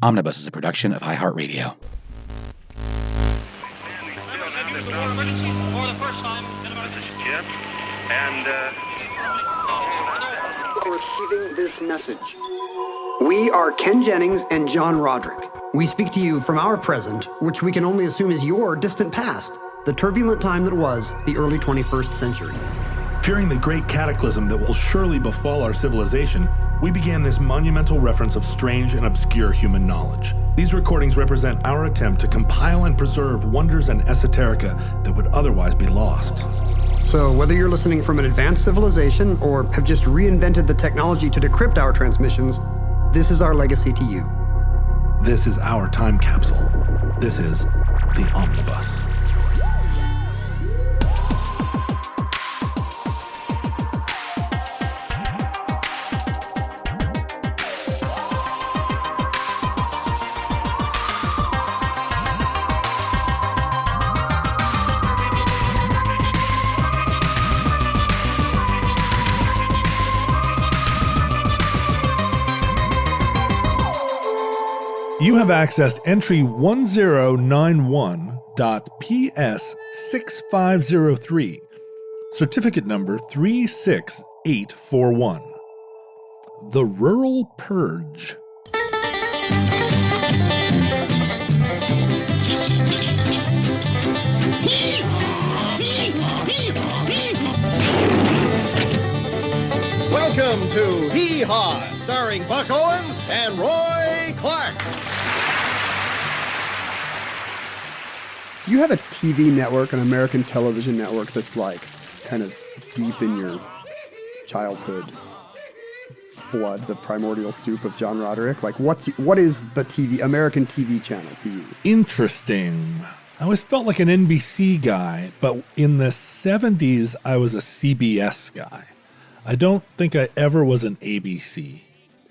Omnibus is a production of iHeartRadio. This is Jim, and receiving this message. We are Ken Jennings and John Roderick. We speak to you from our present, which we can only assume is your distant past, the turbulent time that was the early 21st century. Fearing the great cataclysm that will surely befall our civilization, we began this monumental reference of strange and obscure human knowledge. These recordings represent our attempt to compile and preserve wonders and esoterica that would otherwise be lost. So whether you're listening from an advanced civilization or have just reinvented the technology to decrypt our transmissions, this is our legacy to you. This is our time capsule. This is the Omnibus. You have accessed entry 1091.PS6503, certificate number 36841. The Rural Purge. Welcome to Hee Haw, starring Buck Owens and Roy Clark. You have a TV network, an American television network that's like kind of deep in your childhood blood, the primordial soup of John Roderick. Like, what is the American TV channel to you? Interesting. I always felt like an NBC guy, but in the 70s, I was a CBS guy. I don't think I ever was an ABC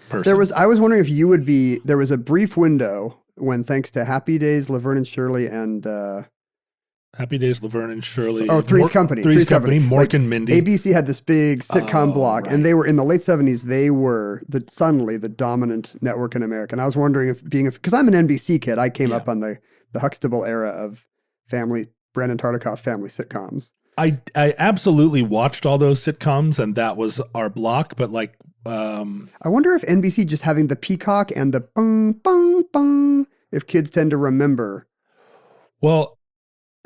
person. I was wondering if you would be. There was a brief window when, thanks to Happy Days, Laverne and Shirley, and Happy Days, Laverne and Shirley. Oh, Three's Company. Three's Company. Mork and Mindy. ABC had this big sitcom block, right. and they were in the late 70s. They were suddenly the dominant network in America. And I was wondering because I'm an NBC kid, I came up on the Huxtable era of Brandon Tartikoff family sitcoms. I absolutely watched all those sitcoms, and that was our block. But I wonder if NBC just having the peacock and the bung bung bung, if kids tend to remember. Well,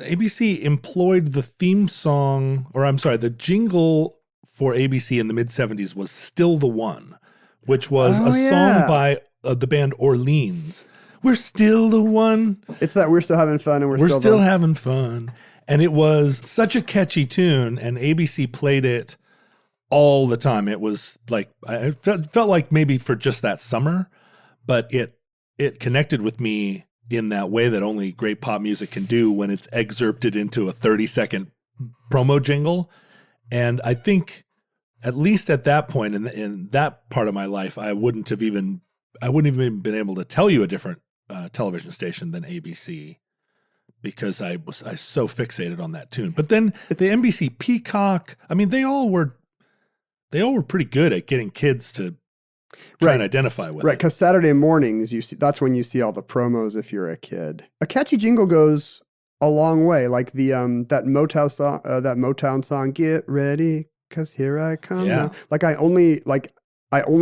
ABC employed the theme song, the jingle for ABC in the mid-70s was "Still the One," which was song by the band Orleans. We're still the one. It's that we're still having fun, and we're still having fun. And it was such a catchy tune, and ABC played it all the time. It was like, I felt like maybe for just that summer, but it connected with me in that way that only great pop music can do when it's excerpted into a 30-second promo jingle. And I think, at least at that point in that part of my life, I wouldn't have even been able to tell you a different television station than ABC, because I was so fixated on that tune. But then the NBC Peacock, I mean, they all were pretty good at getting kids to try and identify with it. Right, because Saturday mornings, that's when you see all the promos if you're a kid. A catchy jingle goes a long way, like the that Motown song, "Get Ready, 'Cause Here I Come Now." Like I only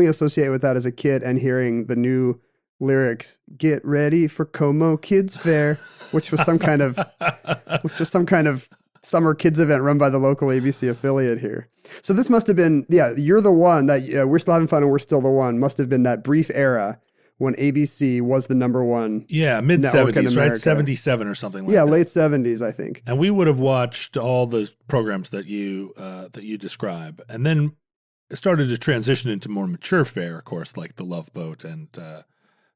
associate with that as a kid, and hearing the new lyrics, "Get ready for Como Kids Fair," which was some kind of summer kids event run by the local ABC affiliate here. So this must have been, You're the One, that We're Still Having Fun and We're Still the One must have been that brief era when ABC was the number one. Yeah, mid-70s, right? 77 or something like that. Yeah, late 70s, I think. And we would have watched all the programs that you describe. And then it started to transition into more mature fare, of course, like The Love Boat and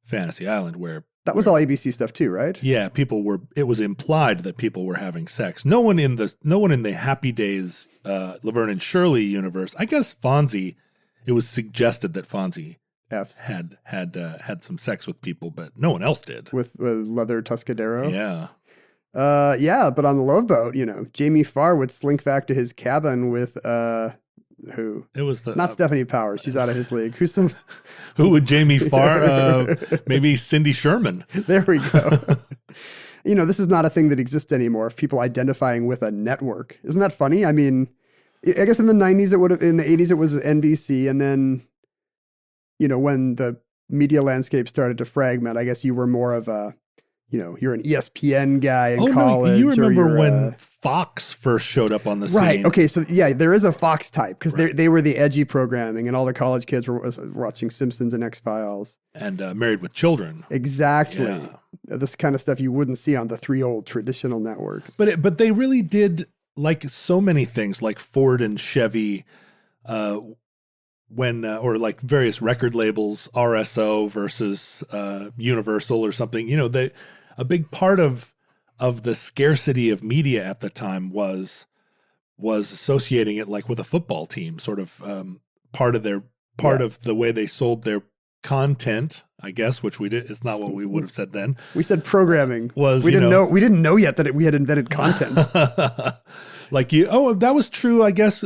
Fantasy Island, where that was all ABC stuff too, right? Yeah, it was implied that people were having sex. No one in the Happy Days Laverne and Shirley universe. I guess Fonzie, it was suggested that Fonzie had some sex with people, but no one else did. With Leather Tuscadero? Yeah. But on The Love Boat, Jamie Farr would slink back to his cabin with Who? It was the Not Stephanie Powers. She's out of his league. Who's some? who would Jamie Farr? Maybe Cindy Sherman. There we go. This is not a thing that exists anymore. Of people identifying with a network, isn't that funny? I mean, I guess in the 90s in the 80s it was NBC, and then, when the media landscape started to fragment, I guess you were more of a, you're an ESPN guy in college. No, you remember when Fox first showed up on the scene. Right. Okay. So yeah, there is a Fox type because they were the edgy programming, and all the college kids were watching Simpsons and X-Files. And Married with Children. Exactly. Yeah. This kind of stuff you wouldn't see on the three old traditional networks. But they really did, like so many things, like Ford and Chevy, or like various record labels, RSO versus Universal or something. A big part of the scarcity of media at the time was associating it like with a football team, sort of part of the way they sold their content, I guess, which we did. It's not what we would have said then. We said programming. We didn't know yet that we had invented content. That was true, I guess,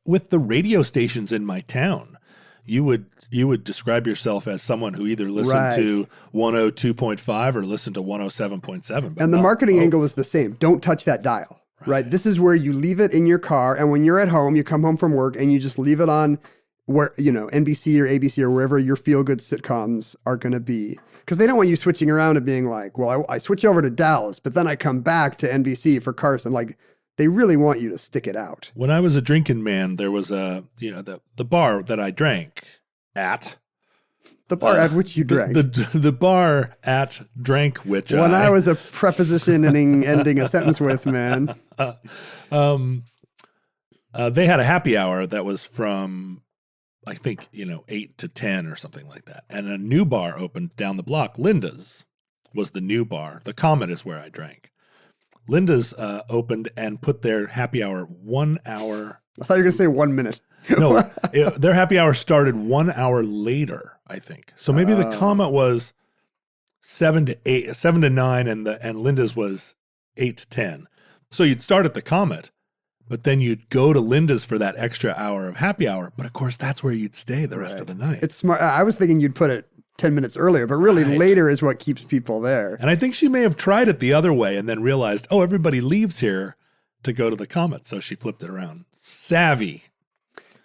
with the radio stations in my town. You would describe yourself as someone who either listened to 102.5 or listened to 107.7. And the marketing angle is the same. Don't touch that dial, right? This is where you leave it in your car, and when you're at home, you come home from work and you just leave it on where, NBC or ABC or wherever your feel-good sitcoms are going to be. Because they don't want you switching around and being like, well, I switch over to Dallas, but then I come back to NBC for Carson. Like, they really want you to stick it out. When I was a drinking man, there was the bar that I drank at. The bar at which you drank. The bar at drank which when I was a preposition ending a sentence with, man. They had a happy hour that was from, I think, 8 to 10 or something like that. And a new bar opened down the block. Linda's was the new bar. The Comet is where I drank. Linda's opened and put their happy hour 1 hour. I thought you were going to say 1 minute. No, their happy hour started 1 hour later, I think. So maybe the Comet was 7 to 9, and Linda's was 8 to 10. So you'd start at the Comet, but then you'd go to Linda's for that extra hour of happy hour. But of course, that's where you'd stay the rest of the night. It's smart. I was thinking you'd put it 10 minutes earlier, but really later is what keeps people there. And I think she may have tried it the other way and then realized, everybody leaves here to go to the Comet. So she flipped it around. Savvy.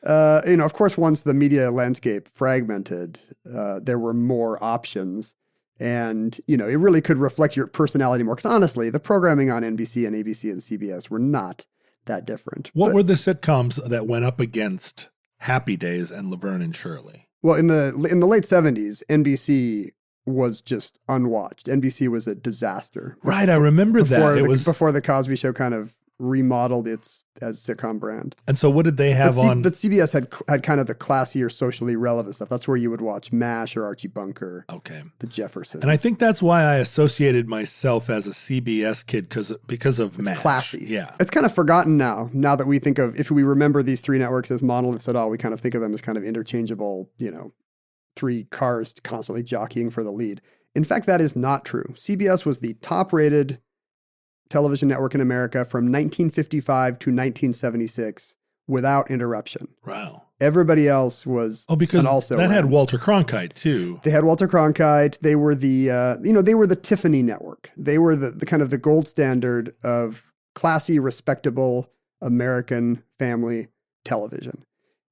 Of course, once the media landscape fragmented, there were more options. And, it really could reflect your personality more. Because honestly, the programming on NBC and ABC and CBS were not that different. What were the sitcoms that went up against Happy Days and Laverne and Shirley? Well, in the late 70s, NBC was just unwatched. NBC was a disaster. Right, I remember that. It was before the Cosby Show kind of remodeled its as sitcom brand. And so what did they have on? But CBS had kind of the classier, socially relevant stuff. That's where you would watch MASH or Archie Bunker. Okay. The Jeffersons. And I think that's why I associated myself as a CBS kid because of MASH. Classy. Yeah. It's kind of forgotten now that we think of, if we remember these three networks as monoliths at all, we kind of think of them as kind of interchangeable, three cars constantly jockeying for the lead. In fact, that is not true. CBS was the top-rated television network in America from 1955 to 1976 without interruption. Wow. Everybody else was because also that had Walter Cronkite too. They had Walter Cronkite. They were they were the Tiffany network. They were the kind of the gold standard of classy, respectable American family television.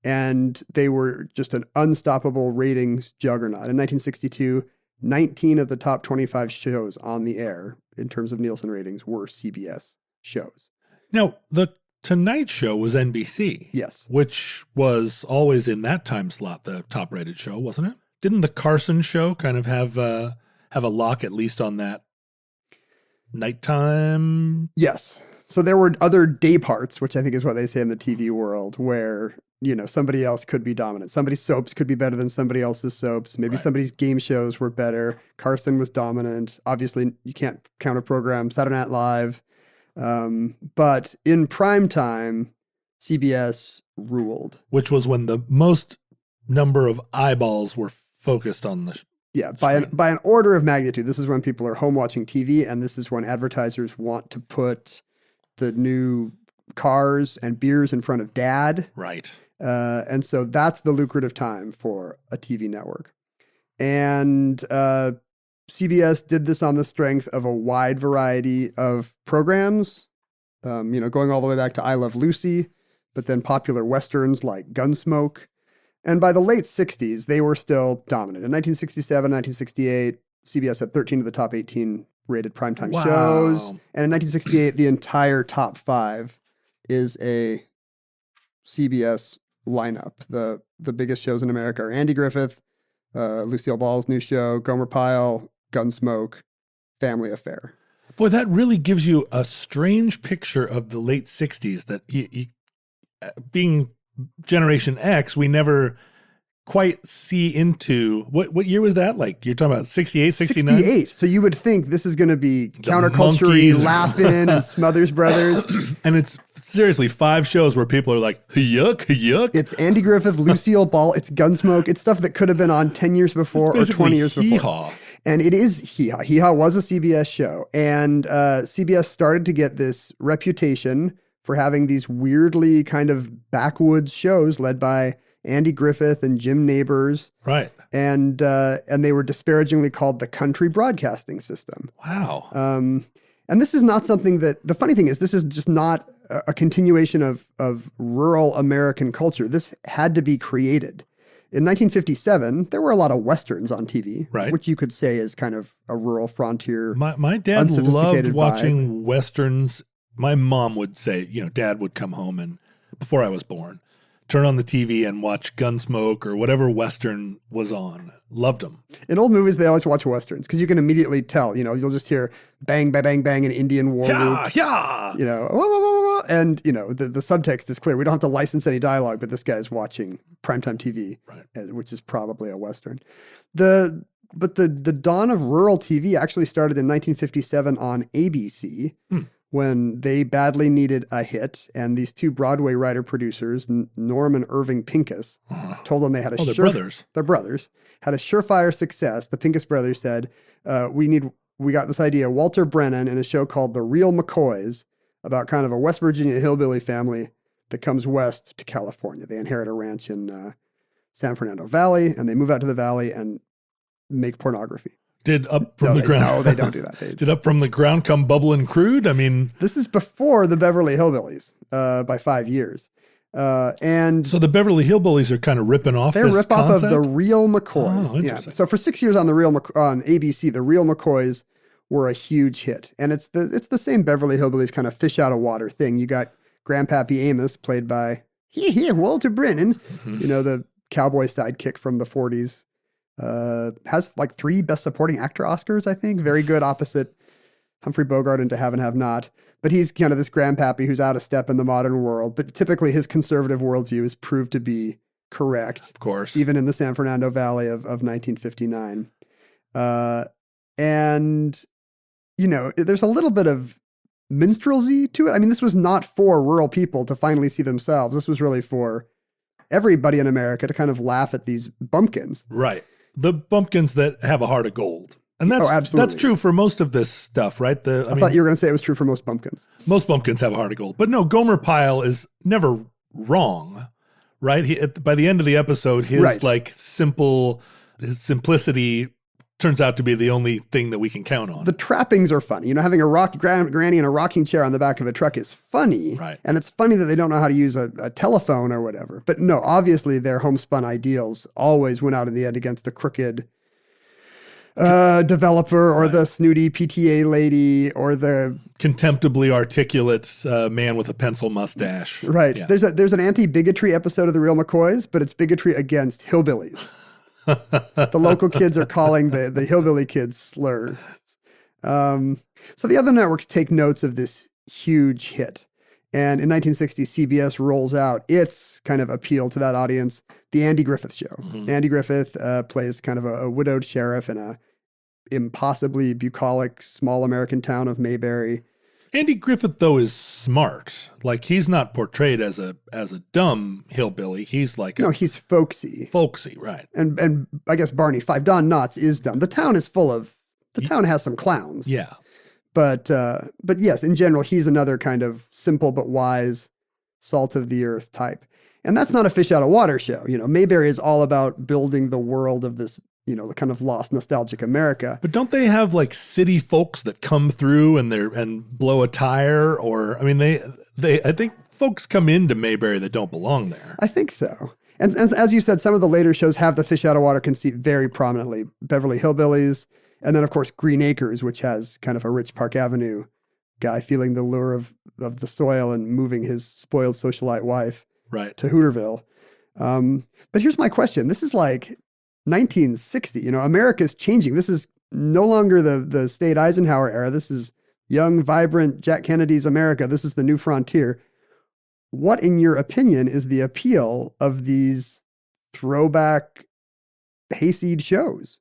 And they were just an unstoppable ratings juggernaut. In 1962, 19 of the top 25 shows on the air in terms of Nielsen ratings were CBS shows. Now, the Tonight Show was NBC. Yes. Which was always in that time slot the top-rated show, wasn't it? Didn't the Carson Show kind of have a lock at least on that nighttime? Yes. So there were other day parts, which I think is what they say in the TV world, where somebody else could be dominant. Somebody's soaps could be better than somebody else's soaps. Maybe somebody's game shows were better. Carson was dominant. Obviously, you can't counter program Saturday Night Live. But in prime time, CBS ruled. Which was when the most number of eyeballs were focused on the by an order of magnitude. This is when people are home watching TV, and this is when advertisers want to put the new cars and beers in front of dad. Right. And so that's the lucrative time for a TV network. And CBS did this on the strength of a wide variety of programs, going all the way back to I Love Lucy, but then popular Westerns like Gunsmoke. And by the late 60s, they were still dominant. In 1967, 1968, CBS had 13 of the top 18 rated primetime shows. And in 1968, the entire top 5 is a CBS lineup. The biggest shows in America are Andy Griffith, Lucille Ball's new show, Gomer Pyle, Gunsmoke, Family Affair. Boy, that really gives you a strange picture of the late 60s that being Generation X, we never quite see into. What year was that? Like, you're talking about 68, 69? 68. So you would think this is going to be counterculture, Laugh-In and Smothers Brothers. And it's seriously 5 shows where people are like, yuck, yuck. It's Andy Griffith, Lucille Ball, it's Gunsmoke. It's stuff that could have been on 10 years before or 20 years Hee before. Haw. And it is Hee Haw. Hee Haw was a CBS show. And CBS started to get this reputation for having these weirdly kind of backwoods shows led by Andy Griffith and Jim Nabors. Right. And they were disparagingly called the country broadcasting system. Wow. And this is not something that, the funny thing is, this is just not a continuation of rural American culture. This had to be created. In 1957, there were a lot of Westerns on TV, right, which you could say is kind of a rural frontier. My dad loved unsophisticated watching Westerns. My mom would say, Dad would come home and, before I was born, turn on the TV and watch Gunsmoke or whatever Western was on. Loved them. In old movies, they always watch Westerns because you can immediately tell, you'll just hear bang, bang, bang, bang, an Indian war loop. Yeah. Wah, wah, wah, wah, and, the subtext is clear. We don't have to license any dialogue, but this guy's watching primetime TV, right, which is probably a Western. But the dawn of rural TV actually started in 1957 on ABC. When they badly needed a hit, and these 2 Broadway writer-producers, Norm and Irving Pincus, told them they had they're brothers. They're brothers. Had a surefire success. The Pincus brothers said, we got this idea, Walter Brennan, in a show called The Real McCoys, about kind of a West Virginia hillbilly family that comes west to California. They inherit a ranch in San Fernando Valley, and they move out to the valley and make pornography. Did Up From the Ground? No, they don't do that. Did Up From the Ground come bubbling crude? I mean, this is before the Beverly Hillbillies by 5 years. And so the Beverly Hillbillies are kind of ripping off. They're this rip off concept? of the Real McCoys. Oh, interesting. So for 6 years on on ABC, the Real McCoys were a huge hit, and it's the same Beverly Hillbillies kind of fish out of water thing. You got Grandpappy Amos, played by Walter Brennan, the cowboy sidekick from the 40s. Has like 3 Best Supporting Actor Oscars, I think. Very good opposite Humphrey Bogart in To Have and Have Not. But he's kind of this grandpappy who's out of step in the modern world. But typically his conservative worldview is proved to be correct. Of course. Even in the San Fernando Valley of 1959. And, there's a little bit of minstrelsy to it. I mean, this was not for rural people to finally see themselves. This was really for everybody in America to kind of laugh at these bumpkins. Right. The bumpkins that have a heart of gold. And that's true for most of this stuff, right? I thought you were going to say it was true for most bumpkins. Most bumpkins have a heart of gold. But no, Gomer Pyle is never wrong, right? By the end of the episode, his simplicity turns out to be the only thing that we can count on. The trappings are funny. Having a granny in a rocking chair on the back of a truck is funny. Right. And it's funny that they don't know how to use a telephone or whatever. But no, obviously their homespun ideals always went out in the end against the crooked developer or the snooty PTA lady or the contemptibly articulate man with a pencil mustache. Right. Yeah. There's an anti-bigotry episode of The Real McCoys, but it's bigotry against hillbillies. The local kids are calling the hillbilly kids slurs. So the other networks take notes of this huge hit. And in 1960, CBS rolls out its kind of appeal to that audience, The Andy Griffith Show. Mm-hmm. Andy Griffith plays kind of a widowed sheriff in a impossibly bucolic small American town of Mayberry. Andy Griffith, though, is smart. Like, he's not portrayed as a dumb hillbilly. He's like he's folksy. Folksy, right. And I guess Barney Five Don Knotts is dumb. The town is the town has some clowns. Yeah. But yes, in general, he's another kind of simple but wise, salt of the earth type. And that's not a fish out of water show. Mayberry is all about building the world of this, the kind of lost nostalgic America. But don't they have like city folks that come through and blow a tire? Or, I mean, I think folks come into Mayberry that don't belong there. I think so. And as you said, some of the later shows have the fish out of water conceit very prominently. Beverly Hillbillies, and then of course Green Acres, which has kind of a rich Park Avenue guy feeling the lure of the soil and moving his spoiled socialite wife to Hooterville. But here's my question. This is like 1960. America's changing. This is no longer the State Eisenhower era. This is young, vibrant Jack Kennedy's America. This is the new frontier. What, in your opinion, is the appeal of these throwback hayseed shows?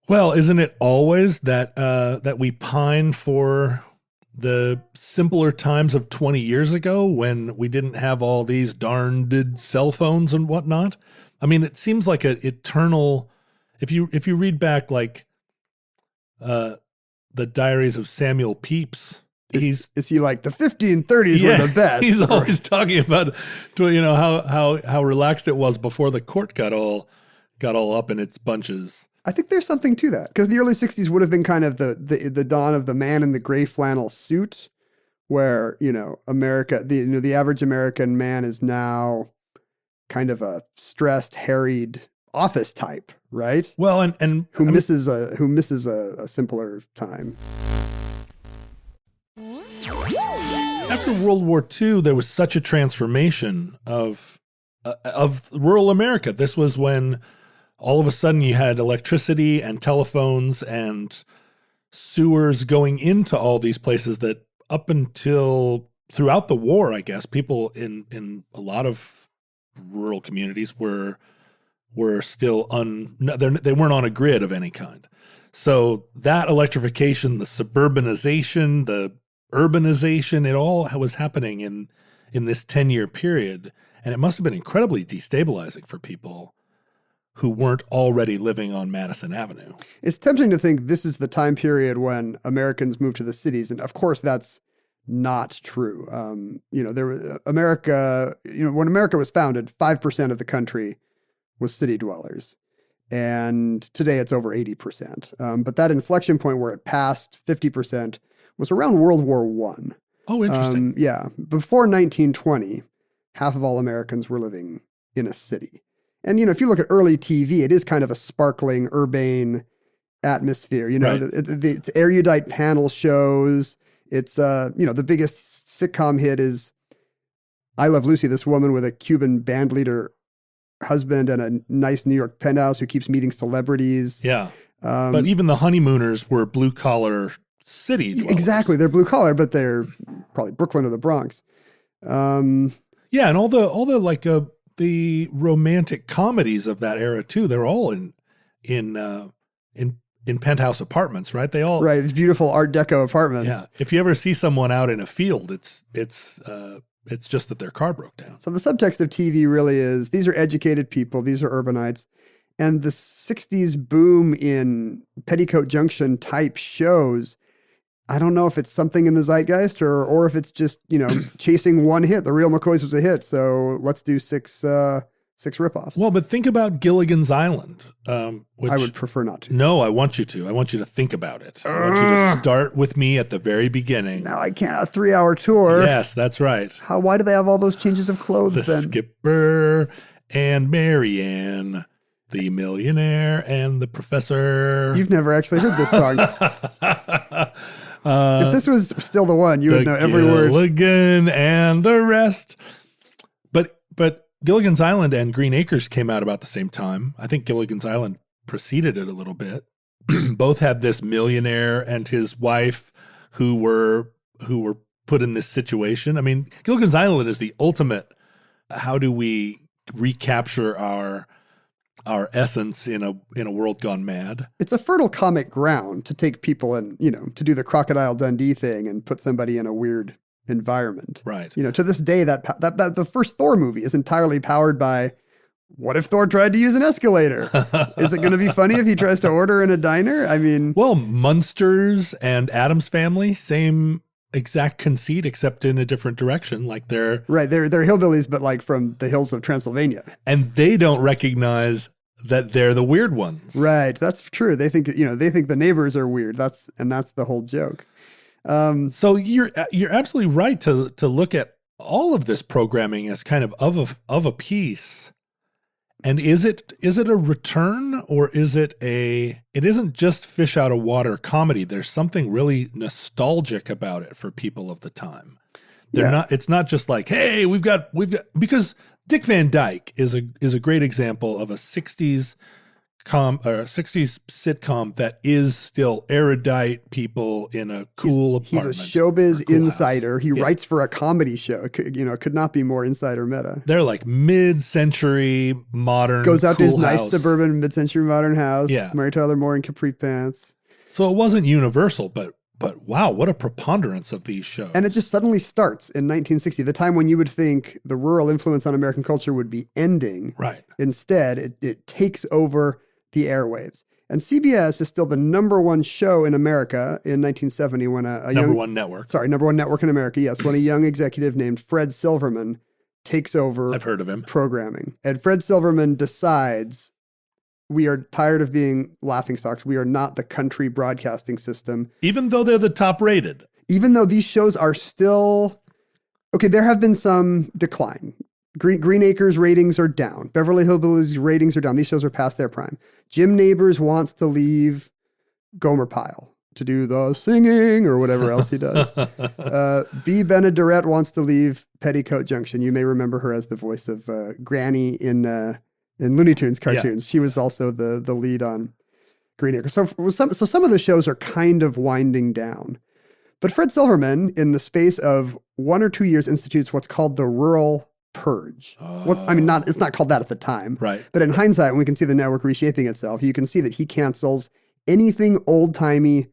Well, isn't it always that we pine for the simpler times of 20 years ago when we didn't have all these darned cell phones and whatnot? I mean, it seems like an eternal. If you read back like the Diaries of Samuel Pepys. Is he like the 1530s were the best? He's always talking about, how relaxed it was before the court got all up in its bunches. I think there's something to that, because the early 60s would have been kind of the dawn of the man in the gray flannel suit, where America, the average American man is now kind of a stressed, harried office type, right? Well, and who misses a simpler time. After World War II, there was such a transformation of rural America. This was when all of a sudden you had electricity and telephones and sewers going into all these places that up until throughout the war, I guess, people in a lot of rural communities were still they weren't on a grid of any kind. So that electrification, the suburbanization, the urbanization, it all was happening in this 10-year period. And it must have been incredibly destabilizing for people who weren't already living on Madison Avenue. It's tempting to think this is the time period when Americans moved to the cities. And of course, that's not true. When America was founded, 5% of the country was city dwellers. And today it's over 80%. But that inflection point where it passed 50% was around World War I. Oh, interesting. Yeah. Before 1920, half of all Americans were living in a city. And, if you look at early TV, it is kind of a sparkling, urbane atmosphere. It's erudite panel shows. It's, the biggest sitcom hit is I Love Lucy, this woman with a Cuban band leader husband and a nice New York penthouse who keeps meeting celebrities. Yeah. But even the honeymooners were blue collar city dwellers. Exactly. They're blue collar, but they're probably Brooklyn or the Bronx. And all the like the romantic comedies of that era too. They're all in penthouse apartments, right? They all these beautiful Art Deco apartments. Yeah. If you ever see someone out in a field, it's just that their car broke down. So the subtext of TV really is these are educated people, these are urbanites. And the 60s boom in Petticoat Junction type shows, I don't know if it's something in the zeitgeist or if it's just, chasing one hit. The Real McCoys was a hit, so let's do six ripoffs. Well, but think about Gilligan's Island. Which, I would prefer not to. No, I want you to. I want you to think about it. I want you to start with me at the very beginning. Now I can't. A 3-hour tour. Yes, that's right. Why do they have all those changes of clothes then? The Skipper and Marianne, the millionaire and the professor. You've never actually heard this song. If this was still the one, you would know every word. Gilligan and the rest. But Gilligan's Island and Green Acres came out about the same time. I think Gilligan's Island preceded it a little bit. Both had this millionaire and his wife who were put in this situation. I mean, Gilligan's Island is the ultimate. How do we recapture our essence in a world gone mad? It's a fertile comic ground to take people and, to do the Crocodile Dundee thing and put somebody in a weird environment. Right. To this day, that the first Thor movie is entirely powered by, what if Thor tried to use an escalator? Is it going to be funny if he tries to order in a diner? I mean... Well, Munsters and Addams Family, same exact conceit except in a different direction. Like they're hillbillies, but like from the hills of Transylvania. And they don't recognize that they're the weird ones. Right. That's true. They think, they think the neighbors are weird. That's the whole joke. So you're absolutely right to look at all of this programming as kind of a piece. And is it a return, or is it isn't just fish out of water comedy. There's something really nostalgic about it for people of the time. It's not just like, hey, we've got, because Dick Van Dyke is a great example of a 60s sitcom that is still erudite people in a cool apartment. He's a showbiz cool insider. house. He writes for a comedy show. It could not be more insider meta. They're like mid-century modern. Goes out cool to his nice house. suburban mid-century modern house. Yeah. Mary Tyler Moore in capri pants. So it wasn't universal, but wow, what a preponderance of these shows. And it just suddenly starts in 1960, the time when you would think the rural influence on American culture would be ending. Right. Instead, it takes over the airwaves. And CBS is still the number one show in America in 1970 when number one network in America, yes, when a young executive named Fred Silverman takes over I've heard of him. Programming. And Fred Silverman decides, we are tired of being laughingstocks. We are not the country broadcasting system. Even though they're the top rated. Even though these shows are still, okay, there have been some decline. Green Acres ratings are down. Beverly Hillbillies ratings are down. These shows are past their prime. Jim Neighbors wants to leave Gomer Pyle to do the singing or whatever else he does. B. Benaderet wants to leave Petticoat Junction. You may remember her as the voice of Granny in Looney Tunes cartoons. Yeah. She was also the lead on Green Acres. So some of the shows are kind of winding down. But Fred Silverman, in the space of 1 or 2 years, institutes what's called the Rural Purge. It's not called that at the time. Right. But in hindsight, when we can see the network reshaping itself, you can see that he cancels anything old-timey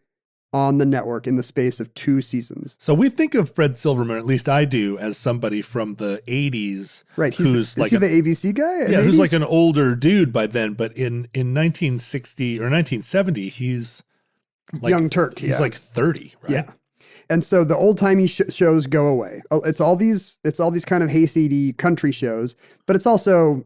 on the network in the space of 2 seasons. So we think of Fred Silverman, at least I do, as somebody from the 80s. Right. Is he the ABC guy? Yeah, who's like an older dude by then. But in 1960 or 1970, he's like young Turk. He's like 30, right? Yeah. And so the old timey shows go away. It's all these kind of hayseedy country shows, but it's also,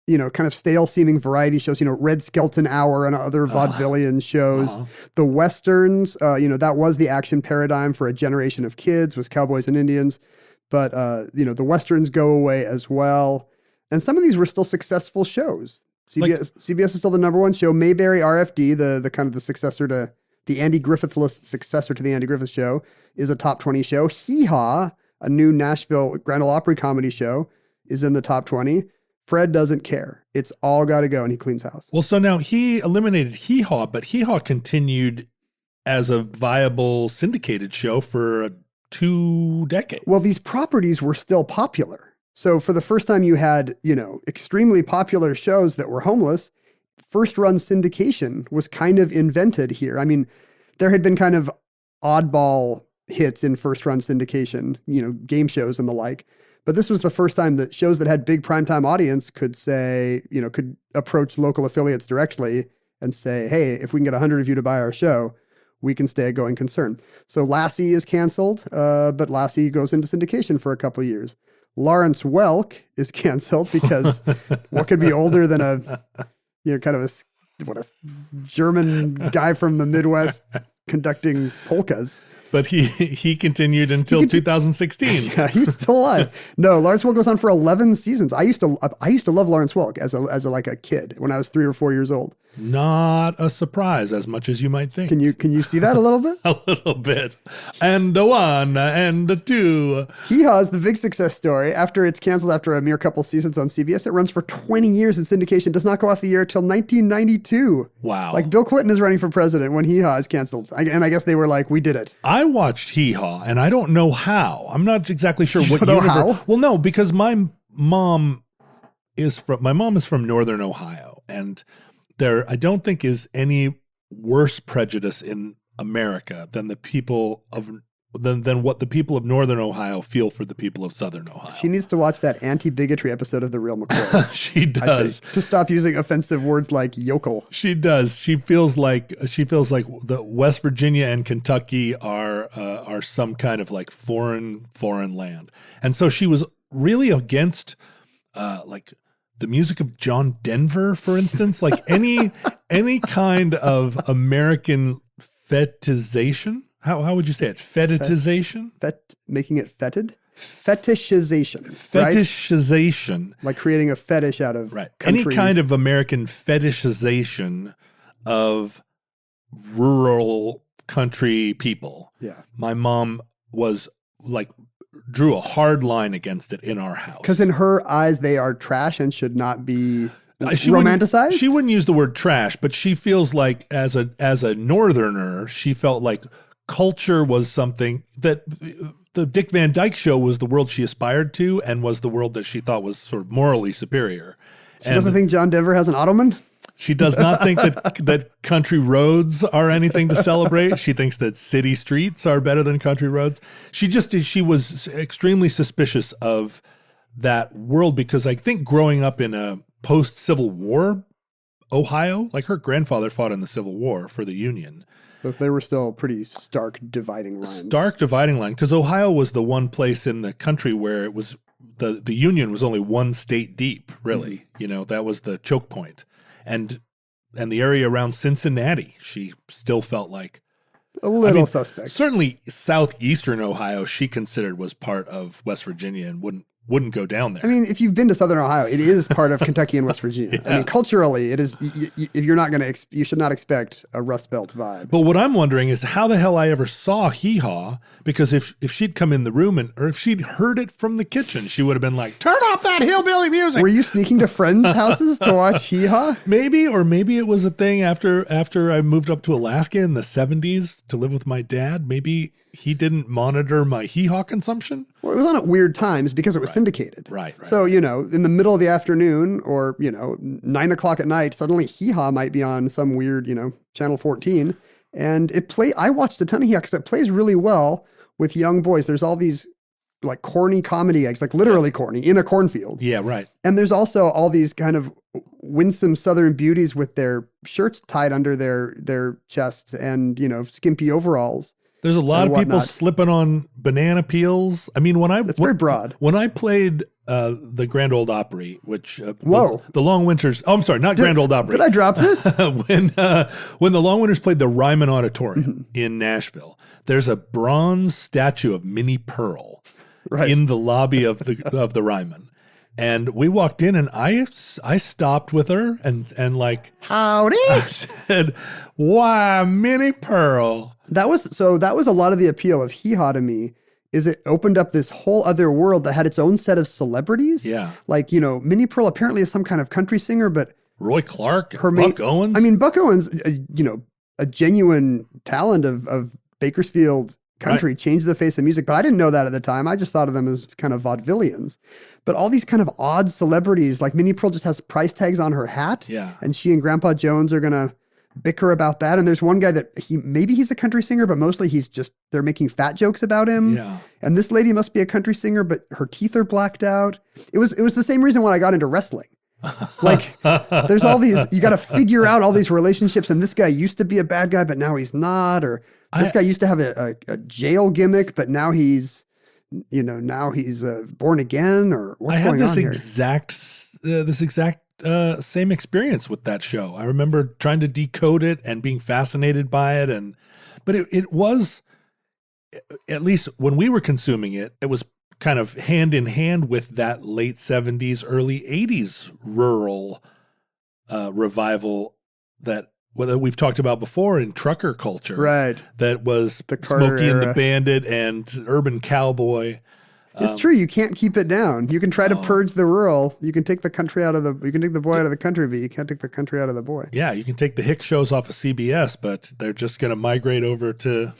kind of stale seeming variety shows, Red Skelton Hour and other vaudevillian shows. The Westerns, that was the action paradigm for a generation of kids, was cowboys and Indians. But, the Westerns go away as well. And some of these were still successful shows. CBS is still the number one show. Mayberry RFD, the kind of the successor to the Andy Griffith-less successor to the Andy Griffith Show, is a top 20 show. Hee Haw, a new Nashville Grand Ole Opry comedy show, is in the top 20. Fred doesn't care. It's all got to go, and he cleans house. Well, so now he eliminated Hee Haw, but Hee Haw continued as a viable syndicated show for 2 decades. Well, these properties were still popular. So for the first time you had, extremely popular shows that were homeless. First run syndication was kind of invented here. I mean, there had been kind of oddball hits in first run syndication, game shows and the like. But this was the first time that shows that had big primetime audience could say, could approach local affiliates directly and say, hey, if we can get 100 of you to buy our show, we can stay a going concern. So Lassie is canceled, but Lassie goes into syndication for a couple of years. Lawrence Welk is canceled because what could be older than a German guy from the Midwest conducting polkas. But he continued until 2016. Yeah, he's still alive. No, Lawrence Welk goes on for 11 seasons. I used to love Lawrence Welk as a kid when I was 3 or 4 years old. Not a surprise as much as you might think. Can you see that a little bit? A little bit. And a 1 and a 2. Hee Haw is the big success story. After it's canceled after a mere couple seasons on CBS, it runs for 20 years in syndication, does not go off the air till 1992. Wow. Like Bill Clinton is running for president when Hee Haw is canceled. And I guess they were like, we did it. I watched Hee Haw, and I don't know how. I'm not exactly sure what universe. How? Well, no, because my mom is from Northern Ohio, and there, I don't think is any worse prejudice in America than the people of than what the people of Northern Ohio feel for the people of Southern Ohio. She needs to watch that anti-bigotry episode of The Real McCoys. She does. To stop using offensive words like yokel. She does. She feels like the West Virginia and Kentucky are some kind of like foreign land, and so she was really against like the music of John Denver, for instance, like any kind of American fetishization. How would you say it? Fetishization? Making it fetid? Fetishization. Fetishization. Right? Like creating a fetish out of right. country. Any kind of American fetishization of rural country people. Yeah. My mom was like, drew a hard line against it in our house. Because in her eyes, they are trash and should not be She romanticized? She wouldn't use the word trash, but she feels like as a northerner, she felt like culture was something that the Dick Van Dyke Show was the world she aspired to and was the world that she thought was sort of morally superior. She doesn't think John Denver has an ottoman? She does not think that country roads are anything to celebrate. She thinks that city streets are better than country roads. She was extremely suspicious of that world because I think growing up in a post-Civil War Ohio, like her grandfather fought in the Civil War for the Union. So if they were still pretty stark dividing lines. Stark dividing line, because Ohio was the one place in the country where it was the Union was only one state deep, really. Mm-hmm. You know, that was the choke point. And the area around Cincinnati, she still felt like a little suspect. Certainly southeastern Ohio, she considered was part of West Virginia and wouldn't go down there. I mean, if you've been to Southern Ohio, it is part of Kentucky and West Virginia. Yeah. I mean, culturally, it is. If you're not going to, you should not expect a Rust Belt vibe. But what I'm wondering is how the hell I ever saw Hee Haw, because if she'd come in the room or if she'd heard it from the kitchen, she would have been like, "Turn off that hillbilly music." Were you sneaking to friends' houses to watch Hee Haw? Maybe it was a thing after I moved up to Alaska in the 70s to live with my dad. Maybe he didn't monitor my Hee Haw consumption. Well, it was on at weird times because it was syndicated. Right. So, in the middle of the afternoon or, 9 o'clock at night, suddenly Hee Haw might be on some weird, Channel 14. And I watched a ton of Hee Haw because it plays really well with young boys. There's all these like corny comedy acts, like literally corny, in a cornfield. Yeah, right. And there's also all these kind of winsome Southern beauties with their shirts tied under their chests and, skimpy overalls. There's a lot of people slipping on banana peels. I mean, that's very broad. When I played the Grand Ole Opry, which the Long Winters. Oh, I'm sorry, not Grand Ole Opry. Did I drop this? when the Long Winters played the Ryman Auditorium in Nashville, there's a bronze statue of Minnie Pearl in the lobby of the Ryman. And we walked in, and I stopped with her and like, howdy. I said, "Why, Minnie Pearl?" That was a lot of the appeal of Hee Haw to me. Is it opened up this whole other world that had its own set of celebrities? Yeah, like Minnie Pearl apparently is some kind of country singer, but Roy Clark, Buck Owens. I mean, Buck Owens, a genuine talent of Bakersfield country, changed the face of music. But I didn't know that at the time. I just thought of them as kind of vaudevillians. But all these kind of odd celebrities, like Minnie Pearl just has price tags on her hat. Yeah. And she and Grandpa Jones are going to bicker about that. And there's one guy that maybe he's a country singer, but mostly they're making fat jokes about him. Yeah. And this lady must be a country singer, but her teeth are blacked out. It was the same reason why I got into wrestling. Like there's all these, you got to figure out all these relationships. And this guy used to be a bad guy, but now he's not. Or this guy used to have a jail gimmick, but now he's born again, or what's going on here? This exact same experience with that show. I remember trying to decode it and being fascinated by it, but it was, at least when we were consuming it, it was kind of hand in hand with that late 70s, early 80s rural revival that we've talked about before in trucker culture. Right. That was the Carter Smokey era. and the Bandit and Urban Cowboy. It's true. You can't keep it down. You can try to purge the rural. You can take the country you can take the boy out of the country, but you can't take the country out of the boy. Yeah, you can take the Hick shows off of CBS, but they're just going to migrate over to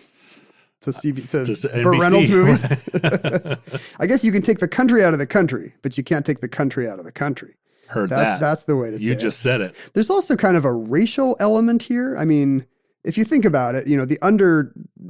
Burt NBC, Reynolds movies. Right? I guess you can take the country out of the country, but you can't take the country out of the country. Heard that. That's the way to say it. You just said it. There's also kind of a racial element here. I mean, if you think about it, the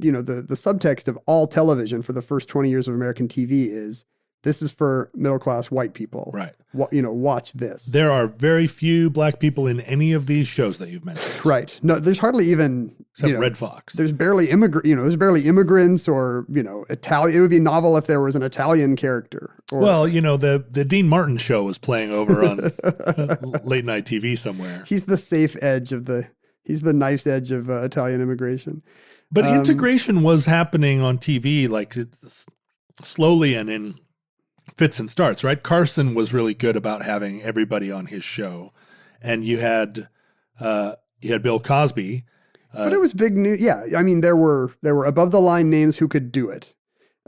the subtext of all television for the first 20 years of American TV is this is for middle-class white people. Right. Watch this. There are very few black people in any of these shows that you've mentioned. Right. No, there's hardly even Except Red Fox. There's barely immigrants or, Italian. It would be novel if there was an Italian character. Well, the Dean Martin show was playing over on late night TV somewhere. He's the safe edge he's the knife's edge of Italian immigration. But integration was happening on TV like slowly and in fits and starts, right? Carson was really good about having everybody on his show. And you had Bill Cosby. But it was big news. Yeah, I mean, there were above the line names who could do it.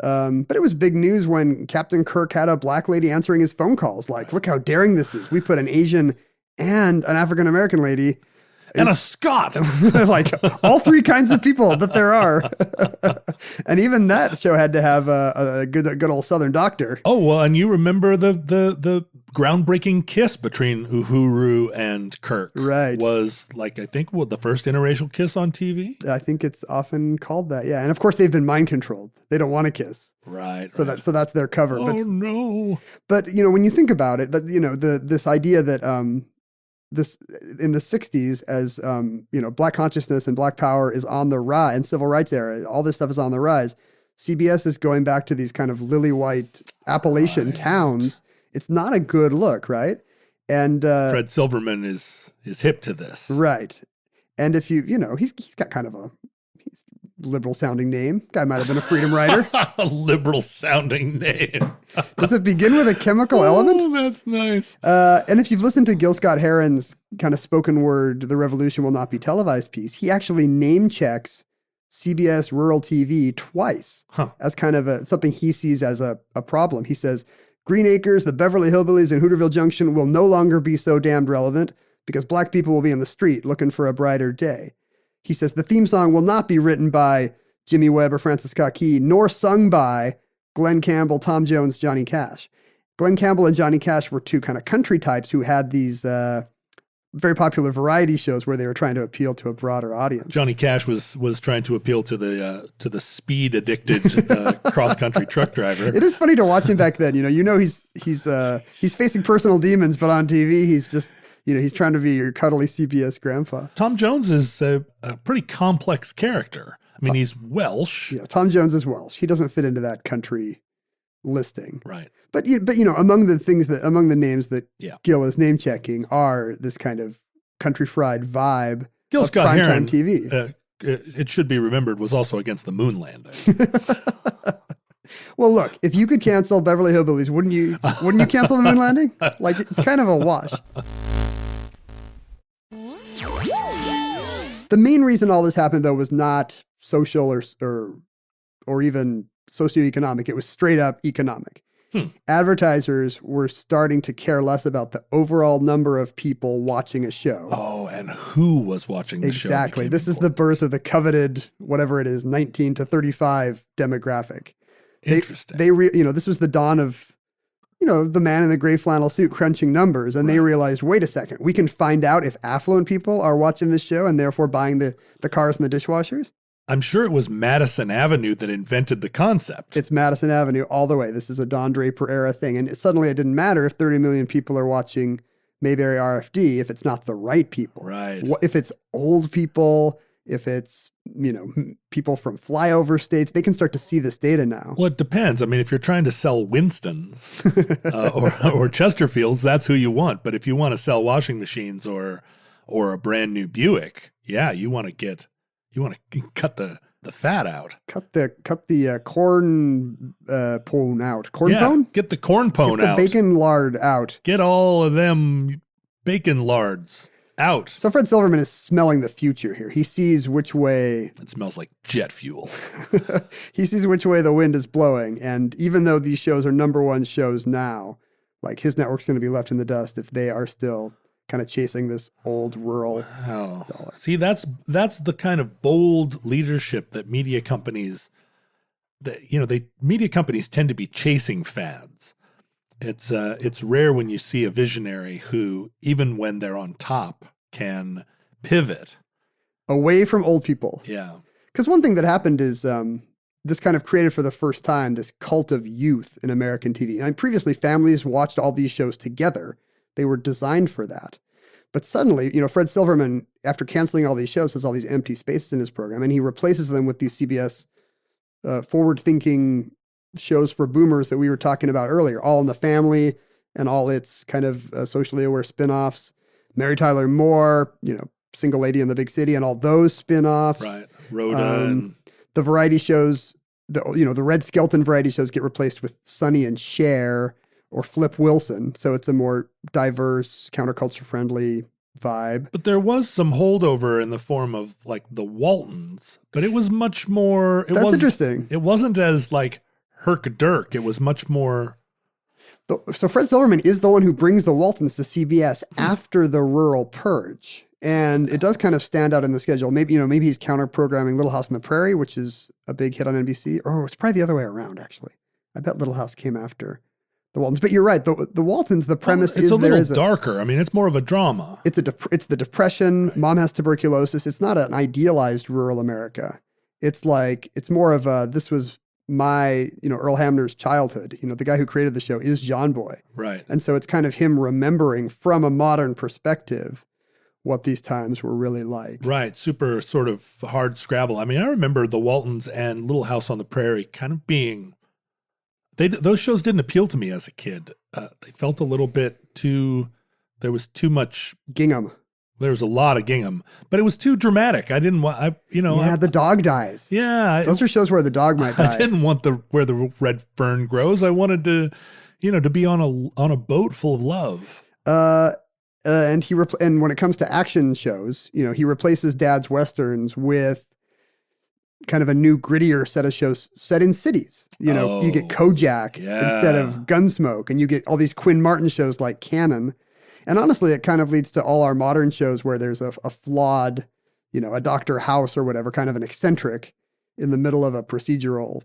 But it was big news when Captain Kirk had a black lady answering his phone calls. Like, look how daring this is. We put an Asian and an African-American lady. And a Scot. Like all three kinds of people that there are. And even that show had to have a good old Southern doctor. Oh, well, and you remember the groundbreaking kiss between Uhuru and Kirk. Right. Was like, I think, the first interracial kiss on TV? I think it's often called that, yeah. And of course they've been mind controlled. They don't want to kiss. Right. So that's their cover. Oh, no. But, when you think about it, this idea that this in the 60s as black consciousness and black power is on the rise, and civil rights era, all this stuff is on the rise. CBS is going back to these kind of lily white Appalachian towns. It's not a good look, right? And Fred Silverman is hip to this, right? And if he's got kind of he's liberal sounding name. Guy might have been a freedom rider. A liberal sounding name. Does it begin with a chemical element? Oh, that's nice. And if you've listened to Gil Scott-Heron's kind of spoken word, "The Revolution Will Not Be Televised" piece, he actually name checks CBS rural TV twice as kind of something he sees as a problem. He says, Green Acres, the Beverly Hillbillies, and Hooterville Junction will no longer be so damned relevant because black people will be in the street looking for a brighter day. He says the theme song will not be written by Jimmy Webb or Francis Scott Key, nor sung by Glenn Campbell, Tom Jones, Johnny Cash. Glenn Campbell and Johnny Cash were two kind of country types who had these very popular variety shows where they were trying to appeal to a broader audience. Johnny Cash was trying to appeal to the speed addicted cross country truck driver. It is funny to watch him back then. He's facing personal demons, but on TV he's just he's trying to be your cuddly CBS grandpa. Tom Jones is a pretty complex character. I mean, he's Welsh. Yeah, Tom Jones is Welsh. He doesn't fit into that country listing. Right. But among the names that Gil is name checking are this kind of country fried vibe Gil of Scott-Heron, primetime TV. It should be remembered, was also against the moon landing. Well, look, if you could cancel Beverly Hillbillies, wouldn't you cancel the moon landing? Like, it's kind of a wash. The main reason all this happened, though, was not social or even socioeconomic. It was straight up economic. Advertisers were starting to care less about the overall number of people watching a show. Oh, and who was watching the show? Exactly. This is the birth of the coveted, whatever it is, 19 to 35 demographic. Interesting. This was the dawn of, the man in the gray flannel suit crunching numbers. And they realized, wait a second, we can find out if affluent people are watching this show and therefore buying the cars and the dishwashers. I'm sure it was Madison Avenue that invented the concept. It's Madison Avenue all the way. This is a Don Draper era thing. And suddenly it didn't matter if 30 million people are watching Mayberry RFD if it's not the right people. Right. If it's old people, if it's, people from flyover states, they can start to see this data now. Well, it depends. I mean, if you're trying to sell Winstons or Chesterfields, that's who you want. But if you want to sell washing machines or a brand new Buick, you want to cut the fat out. Cut the corn pone out. Corn pone? Get the corn pone out. Get the bacon lard out. Get all of them bacon lards out. So Fred Silverman is smelling the future here. He sees which way... It smells like jet fuel. He sees which way the wind is blowing. And even though these shows are number one shows now, like his network's going to be left in the dust if they are still kind of chasing this old rural dollar. See, that's the kind of bold leadership that media companies tend to be chasing fads. It's rare when you see a visionary who, even when they're on top, can pivot away from old people. Yeah. Because one thing that happened is this kind of created for the first time this cult of youth in American TV. And previously, families watched all these shows together. They were designed for that. But suddenly, Fred Silverman, after canceling all these shows, has all these empty spaces in his program, and he replaces them with these CBS forward-thinking shows for boomers that we were talking about earlier, All in the Family and all its kind of socially aware spin-offs, Mary Tyler Moore, Single Lady in the Big City and all those spin-offs. Right. Rhoda. The variety shows, the Red Skelton variety shows get replaced with Sonny and Cher or Flip Wilson. So it's a more diverse, counterculture-friendly vibe. But there was some holdover in the form of like the Waltons, but it was much more. That's interesting. It wasn't as like herk-a-dirk. It was much more. So Fred Silverman is the one who brings the Waltons to CBS after the rural purge. And it does kind of stand out in the schedule. Maybe he's counter-programming Little House on the Prairie, which is a big hit on NBC. Or it's probably the other way around, actually. I bet Little House came after the Waltons. But you're right. The Waltons, the premise is it's a little darker. I mean, it's more of a drama. It's the Depression. Right. Mom has tuberculosis. It's not an idealized rural America. It's more of this was my, Earl Hamner's childhood. The guy who created the show is John Boy. Right. And so it's kind of him remembering from a modern perspective what these times were really like. Right. Super sort of hard scrabble. I mean, I remember the Waltons and Little House on the Prairie kind of being, those shows didn't appeal to me as a kid. They felt a little bit there was too much gingham. There was a lot of gingham, but it was too dramatic. I didn't want, the dog dies. Yeah. Those are shows where the dog might die. I didn't want where the red fern grows. I wanted to, to be on a boat full of love. And and when it comes to action shows, he replaces Dad's Westerns with kind of a new grittier set of shows set in cities. You get Kojak instead of Gunsmoke, and you get all these Quinn Martin shows like Cannon. And honestly, it kind of leads to all our modern shows where there's a flawed, a Dr. House or whatever, kind of an eccentric in the middle of a procedural,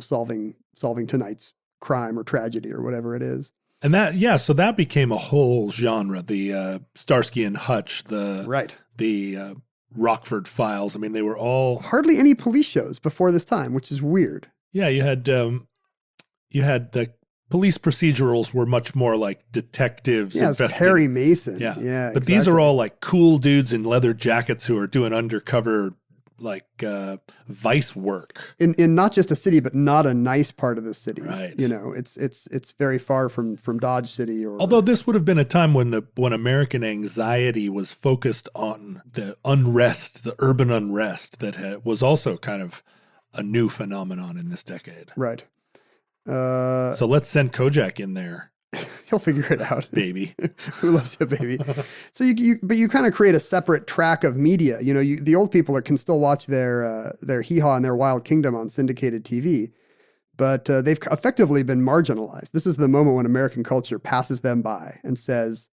solving tonight's crime or tragedy or whatever it is. And so that became a whole genre, the Starsky and Hutch, the Rockford Files. I mean, they were all hardly any police shows before this time, which is weird. Yeah, you had the police procedurals were much more like detectives. Yeah, Perry Mason. Yeah, but exactly. These are all like cool dudes in leather jackets who are doing undercover vice work in not just a city, but not a nice part of the city. Right. It's very far from Dodge City. Although this would have been a time when American anxiety was focused on the unrest, the urban unrest that was also kind of a new phenomenon in this decade. Right. So let's send Kojak in there. He'll figure it out. Baby. Who loves you, baby? So you kind of create a separate track of media. The old people can still watch their Hee Haw and their Wild Kingdom on syndicated TV, but they've effectively been marginalized. This is the moment when American culture passes them by and says,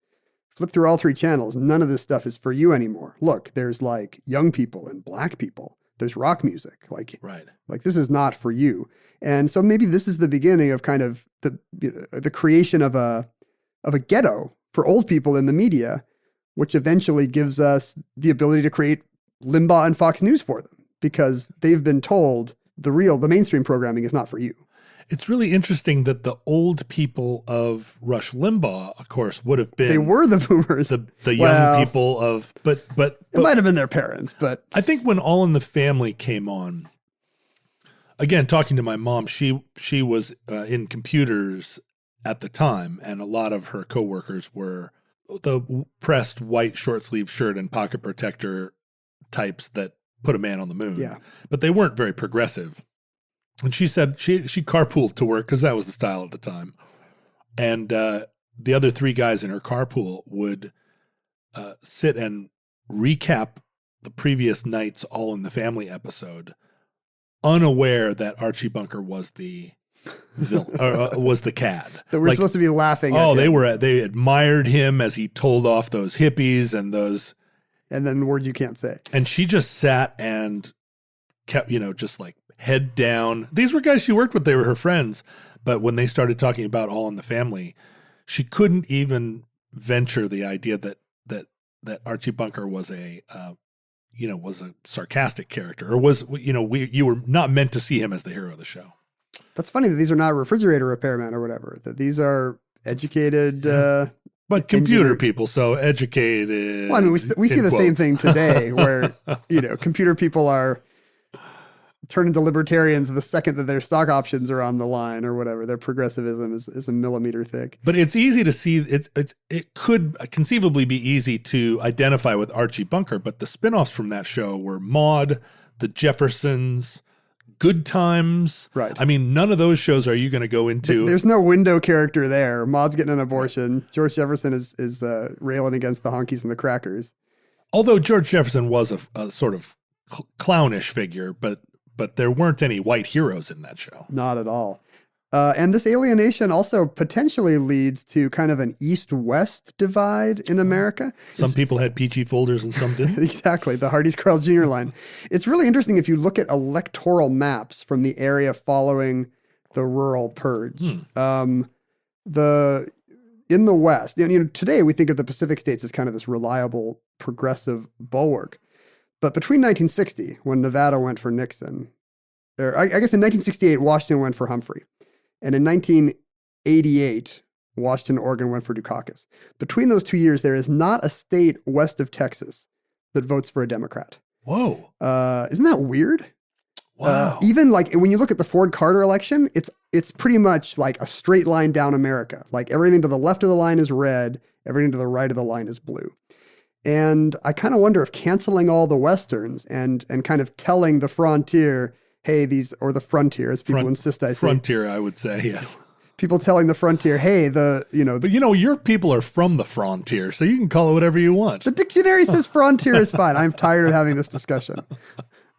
flip through all three channels. None of this stuff is for you anymore. Look, there's like young people and black people. There's rock music. Right. Like this is not for you. And so maybe this is the beginning of kind of the creation of a ghetto for old people in the media, which eventually gives us the ability to create Limbaugh and Fox News for them because they've been told the mainstream programming is not for you. It's really interesting that the old people of Rush Limbaugh, of course, would have been. They were the boomers. The young people of, but it might have been their parents, but I think when All in the Family came on, again, talking to my mom, she was in computers at the time, and a lot of her coworkers were the pressed white short sleeve shirt and pocket protector types that put a man on the moon. Yeah. But they weren't very progressive. And she said she carpooled to work because that was the style at the time. And the other three guys in her carpool would sit and recap the previous night's All in the Family episode, unaware that Archie Bunker was the villain, or was the cad. That we're supposed to be laughing at him. They admired him as he told off those hippies and those. And then words you can't say. And she just sat and kept, just like head down. These were guys she worked with. They were her friends. But when they started talking about All in the Family, she couldn't even venture the idea that Archie Bunker was a was a sarcastic character, or was, you were not meant to see him as the hero of the show. That's funny that these are not refrigerator repairmen or whatever, that these are educated, but computer people, so educated. Well, I mean, we see the same thing today where, computer people are turn into libertarians the second that their stock options are on the line or whatever. Their progressivism is a millimeter thick. But it's easy to see. It could conceivably be easy to identify with Archie Bunker, but the spinoffs from that show were Maude, The Jeffersons, Good Times. Right. I mean, none of those shows are you going to go into. There's no window character there. Maude's getting an abortion. George Jefferson is railing against the honkies and the crackers. Although George Jefferson was a sort of clownish figure, but there weren't any white heroes in that show. Not at all. And this alienation also potentially leads to kind of an East-West divide in America. Some people had peachy folders and some didn't. Exactly, the Hardee's Carl Jr. line. It's really interesting if you look at electoral maps from the area following the rural purge. In the West, today we think of the Pacific states as kind of this reliable, progressive bulwark. But between 1960, when Nevada went for Nixon, or I guess in 1968, Washington went for Humphrey. And in 1988, Washington, Oregon went for Dukakis. Between those 2 years, there is not a state west of Texas that votes for a Democrat. Whoa. Isn't that weird? Wow. Even like when you look at the Ford Carter election, it's pretty much like a straight line down America. Like everything to the left of the line is red, everything to the right of the line is blue. And I kind of wonder if canceling all the Westerns and kind of telling the frontier, hey, or the frontier, as people insist I say. Frontier, I would say, yes. People telling the frontier, hey, But your people are from the frontier, so you can call it whatever you want. The dictionary says frontier is fine. I'm tired of having this discussion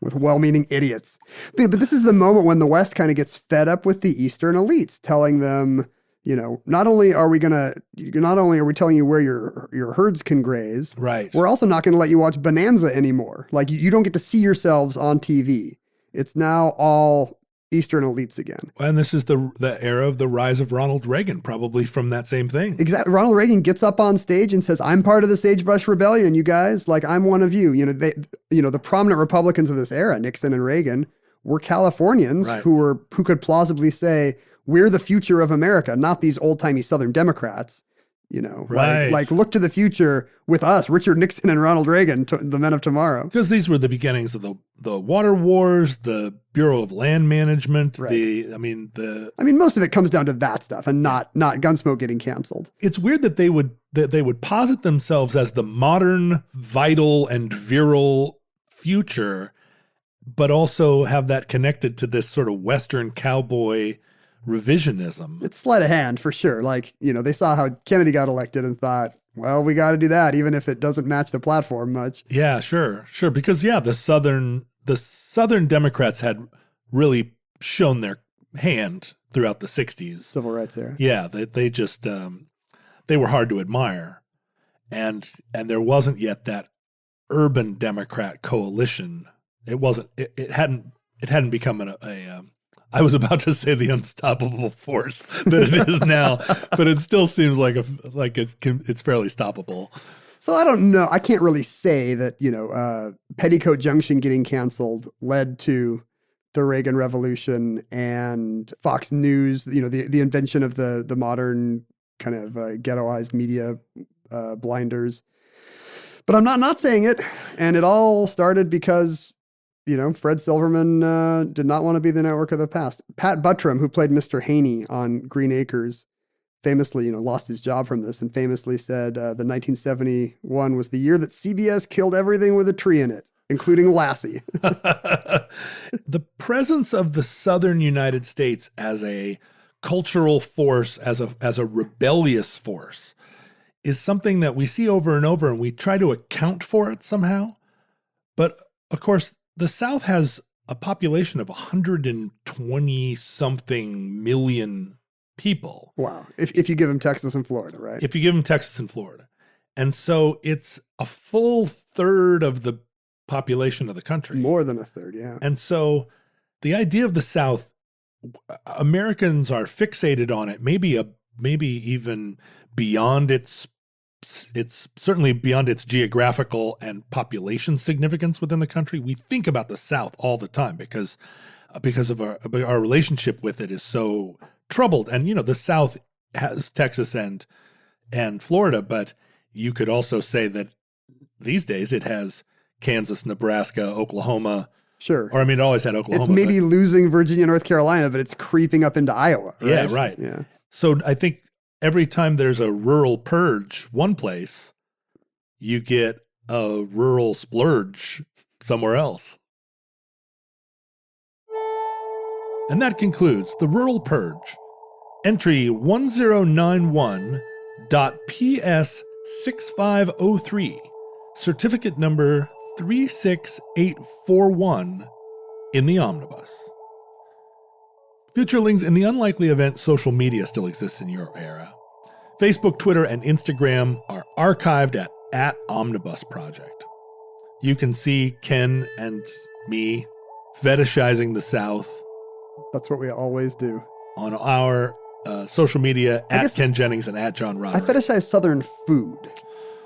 with well-meaning idiots. But this is the moment when the West kind of gets fed up with the Eastern elites, telling them, not only are we telling you where your herds can graze, right? We're also not going to let you watch Bonanza anymore. Like you don't get to see yourselves on TV. It's now all Eastern elites again. And this is the era of the rise of Ronald Reagan, probably from that same thing. Exactly. Ronald Reagan gets up on stage and says, "I'm part of the Sagebrush Rebellion, you guys. Like I'm one of you." The prominent Republicans of this era, Nixon and Reagan, were Californians who could plausibly say, we're the future of America, not these old-timey Southern Democrats, like look to the future with us, Richard Nixon and Ronald Reagan, the men of tomorrow. Because these were the beginnings of the water wars, the Bureau of Land Management. Right. Most of it comes down to that stuff and not Gunsmoke getting canceled. It's weird that they would posit themselves as the modern, vital, and virile future, but also have that connected to this sort of Western cowboy revisionism. It's sleight of hand for sure. Like, they saw how Kennedy got elected and thought, well, we got to do that, even if it doesn't match the platform much. Yeah, sure. Because the Southern Democrats had really shown their hand throughout the 60s. Civil rights era. Yeah, they just, they were hard to admire. And there wasn't yet that urban Democrat coalition. It hadn't become I was about to say the unstoppable force that it is now, but it still seems like it's fairly stoppable. So I don't know. I can't really say that, Petticoat Junction getting canceled led to the Reagan Revolution and Fox News, the invention of the modern kind of ghettoized media blinders. But I'm not saying it. And it all started because Fred Silverman did not want to be the network of the past. Pat Buttram, who played Mr. Haney on Green Acres, famously, lost his job from this and famously said the 1971 was the year that CBS killed everything with a tree in it, including Lassie. The presence of the Southern United States as a cultural force, as a rebellious force, is something that we see over and over, and we try to account for it somehow. But, of course, the South has a population of 120-something million people. Wow. If you give them Texas and Florida, right? If you give them Texas and Florida. And so it's a full third of the population of the country. More than a third, yeah. And so the idea of the South, Americans are fixated on it, maybe even beyond its it's certainly beyond its geographical and population significance within the country. We think about the South all the time because of our relationship with it is so troubled. And the South has Texas and Florida, but you could also say that these days it has Kansas, Nebraska, Oklahoma. Sure. Or it always had Oklahoma. It's maybe losing Virginia, North Carolina, but it's creeping up into Iowa. Right? Yeah, right. Yeah. So I think every time there's a rural purge one place, you get a rural splurge somewhere else. And that concludes the Rural Purge. Entry 1091.PS6503, certificate number 36841 in the omnibus. Futurelings, in the unlikely event social media still exists in your era, Facebook, Twitter, and Instagram are archived at Omnibus Project. You can see Ken and me fetishizing the South. That's what we always do. On our social media, at Ken Jennings and at John Roderick. I fetishize Southern food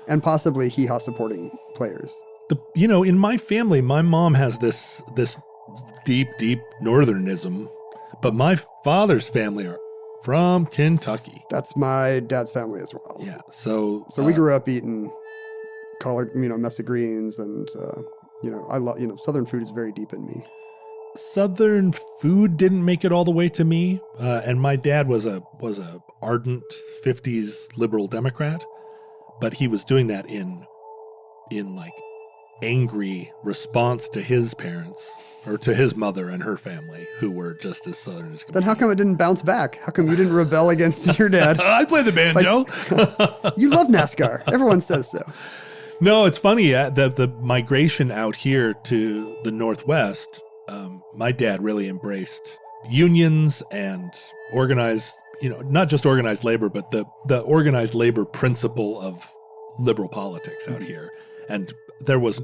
and possibly Hee Haw supporting players. In my family, my mom has this deep Northernism, but my father's family are from Kentucky. That's my dad's family as well. Yeah, so we grew up eating collard, mess of greens, and I love, Southern food is very deep in me. Southern food didn't make it all the way to me, and my dad was a ardent 50s liberal Democrat, but he was doing that in like angry response to his parents or to his mother and her family, who were just as Southern as could be. Then how come it didn't bounce back? How come you didn't rebel against your dad? I play the banjo. You love NASCAR. Everyone says so. No, it's funny. The migration out here to the Northwest, my dad really embraced unions and organized, not just organized labor, but the organized labor principle of liberal politics out here. And there was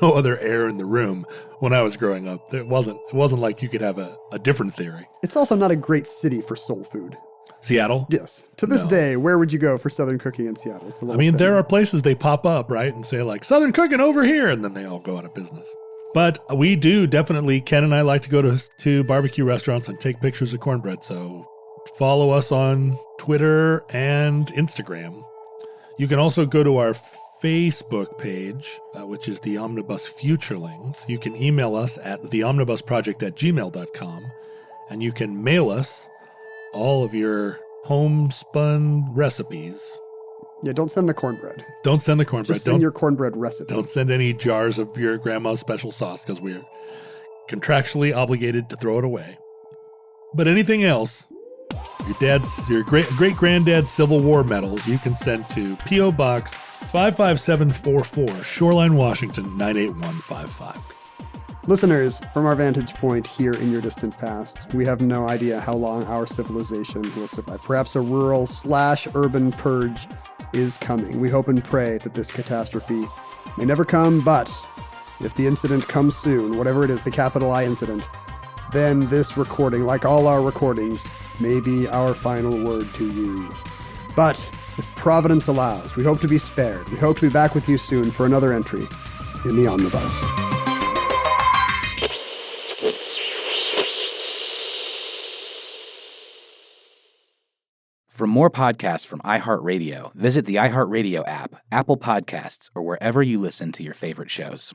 no other air in the room when I was growing up. It wasn't like you could have a different theory. It's also not a great city for soul food. Seattle? Yes. To this day, where would you go for Southern cooking in Seattle? It's there are places they pop up, right? And say like, Southern cooking over here. And then they all go out of business. But we do definitely, Ken and I like to go to barbecue restaurants and take pictures of cornbread. So follow us on Twitter and Instagram. You can also go to our Facebook page, which is the Omnibus Futurelings. You can email us at theomnibusproject@gmail.com, and you can mail us all of your homespun recipes. Yeah, don't send the cornbread. Don't send the cornbread. Just send your cornbread recipe. Don't send any jars of your grandma's special sauce because we're contractually obligated to throw it away. But anything else, your great-granddad's Civil War medals, you can send to P.O. Box 55744, Shoreline, Washington, 98155. Listeners, from our vantage point here in your distant past, we have no idea how long our civilization will survive. Perhaps a rural/urban purge is coming. We hope and pray that this catastrophe may never come, but if the incident comes soon, whatever it is, the capital I incident, then this recording, like all our recordings, may be our final word to you. But if Providence allows, we hope to be spared. We hope to be back with you soon for another entry in the Omnibus. For more podcasts from iHeartRadio, visit the iHeartRadio app, Apple Podcasts, or wherever you listen to your favorite shows.